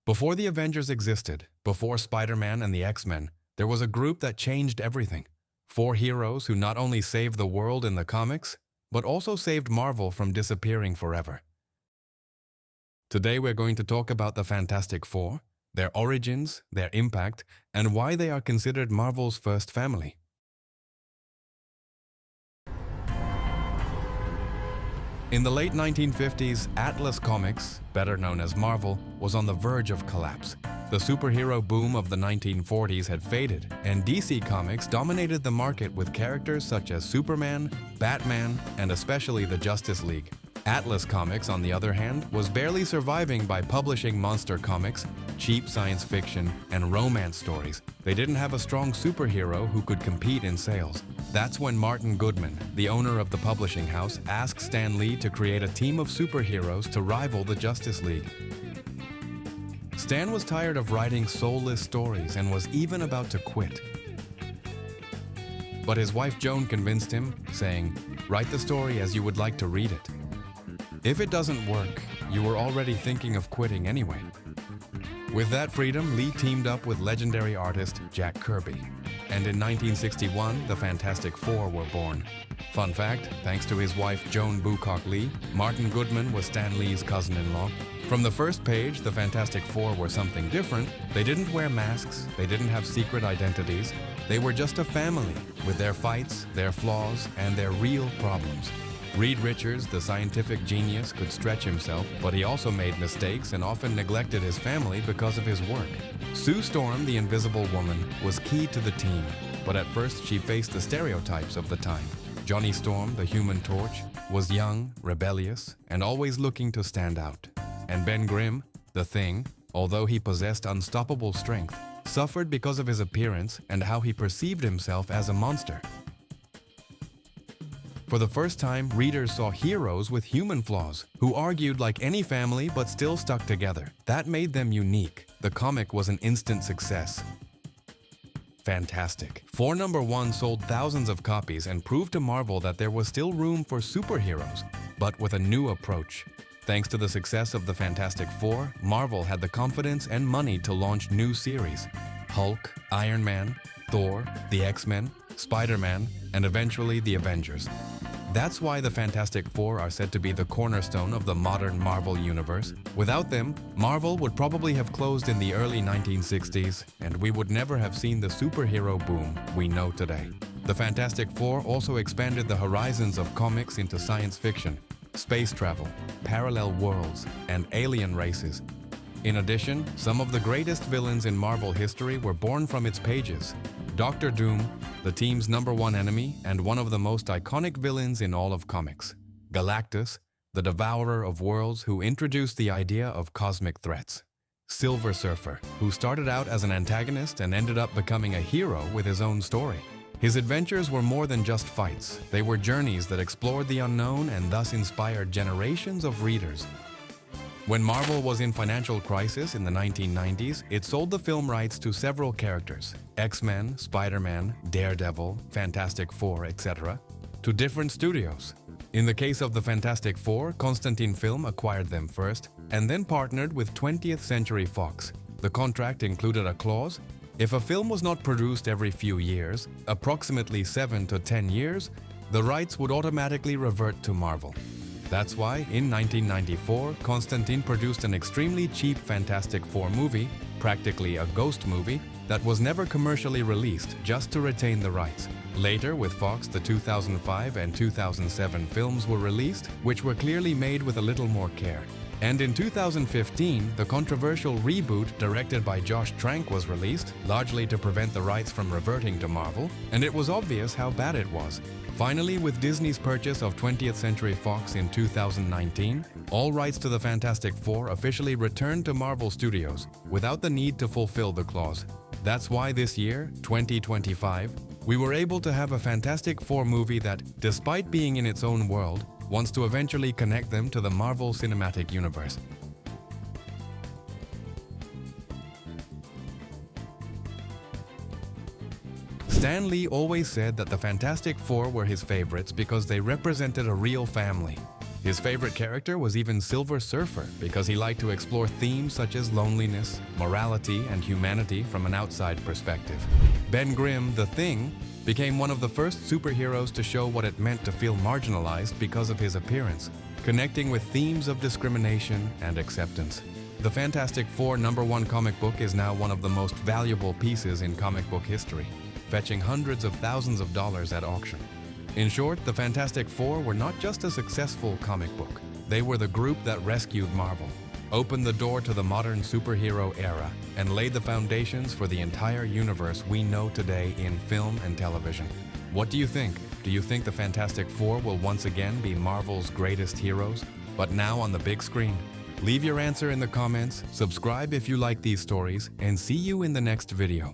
Before the Avengers existed, before Spider-Man and the X-Men, there was a group that changed everything. 4 heroes who not only saved the world in the comics, but also saved Marvel from disappearing forever. Today we're going to talk about the Fantastic Four, their origins, their impact, and why they are considered Marvel's first family. In the late 1950s, Atlas Comics, better known as Marvel, was on the verge of collapse. The superhero boom of the 1940s had faded, and DC Comics dominated the market with characters such as Superman, Batman, and especially the Justice League. Atlas Comics, on the other hand, was barely surviving by publishing monster comics, cheap science fiction, and romance stories. They didn't have a strong superhero who could compete in sales. That's when Martin Goodman, the owner of the publishing house, asked Stan Lee to create a team of superheroes to rival the Justice League. Stan was tired of writing soulless stories and was even about to quit. But his wife Joan convinced him, saying, "Write the story as you would like to read it. If it doesn't work, you were already thinking of quitting anyway." With that freedom, Lee teamed up with legendary artist Jack Kirby. And in 1961, the Fantastic Four were born. Fun fact, thanks to his wife Joan Boocock Lee, Martin Goodman was Stan Lee's cousin-in-law. From the first page, the Fantastic Four were something different. They didn't wear masks, they didn't have secret identities. They were just a family, with their fights, their flaws, and their real problems. Reed Richards, the scientific genius, could stretch himself, but he also made mistakes and often neglected his family because of his work. Sue Storm, the Invisible Woman, was key to the team, but at first she faced the stereotypes of the time. Johnny Storm, the Human Torch, was young, rebellious, and always looking to stand out. And Ben Grimm, the Thing, although he possessed unstoppable strength, suffered because of his appearance and how he perceived himself as a monster. For the first time, readers saw heroes with human flaws, who argued like any family but still stuck together. That made them unique. The comic was an instant success. Fantastic. Four #1 sold thousands of copies and proved to Marvel that there was still room for superheroes, but with a new approach. Thanks to the success of the Fantastic Four, Marvel had the confidence and money to launch new series. Hulk, Iron Man, Thor, the X-Men, Spider-Man, and eventually the Avengers. That's why the Fantastic Four are said to be the cornerstone of the modern Marvel universe. Without them, Marvel would probably have closed in the early 1960s, and we would never have seen the superhero boom we know today. The Fantastic Four also expanded the horizons of comics into science fiction, space travel, parallel worlds, and alien races. In addition, some of the greatest villains in Marvel history were born from its pages. Dr. Doom, the team's #1 enemy and one of the most iconic villains in all of comics. Galactus, the devourer of worlds who introduced the idea of cosmic threats. Silver Surfer, who started out as an antagonist and ended up becoming a hero with his own story. His adventures were more than just fights. They were journeys that explored the unknown and thus inspired generations of readers. When Marvel was in financial crisis in the 1990s, it sold the film rights to several characters, X-Men, Spider-Man, Daredevil, Fantastic Four, etc., to different studios. In the case of the Fantastic Four, Constantine Film acquired them first, and then partnered with 20th Century Fox. The contract included a clause: if a film was not produced every few years, approximately 7 to 10 years, the rights would automatically revert to Marvel. That's why, in 1994, Constantine produced an extremely cheap Fantastic Four movie, practically a ghost movie, that was never commercially released just to retain the rights. Later, with Fox, the 2005 and 2007 films were released, which were clearly made with a little more care. And in 2015, the controversial reboot directed by Josh Trank was released, largely to prevent the rights from reverting to Marvel, and it was obvious how bad it was. Finally, with Disney's purchase of 20th Century Fox in 2019, all rights to the Fantastic Four officially returned to Marvel Studios, without the need to fulfill the clause. That's why this year, 2025, we were able to have a Fantastic Four movie that, despite being in its own world, wants to eventually connect them to the Marvel Cinematic Universe. Stan Lee always said that the Fantastic Four were his favorites because they represented a real family. His favorite character was even Silver Surfer because he liked to explore themes such as loneliness, morality, and humanity from an outside perspective. Ben Grimm, the Thing, became one of the first superheroes to show what it meant to feel marginalized because of his appearance, connecting with themes of discrimination and acceptance. The Fantastic Four #1 comic book is now one of the most valuable pieces in comic book history, fetching hundreds of thousands of dollars at auction. In short, the Fantastic Four were not just a successful comic book. They were the group that rescued Marvel, opened the door to the modern superhero era, and laid the foundations for the entire universe we know today in film and television. What do you think? Do you think the Fantastic Four will once again be Marvel's greatest heroes, but now on the big screen? Leave your answer in the comments, subscribe if you like these stories, and see you in the next video.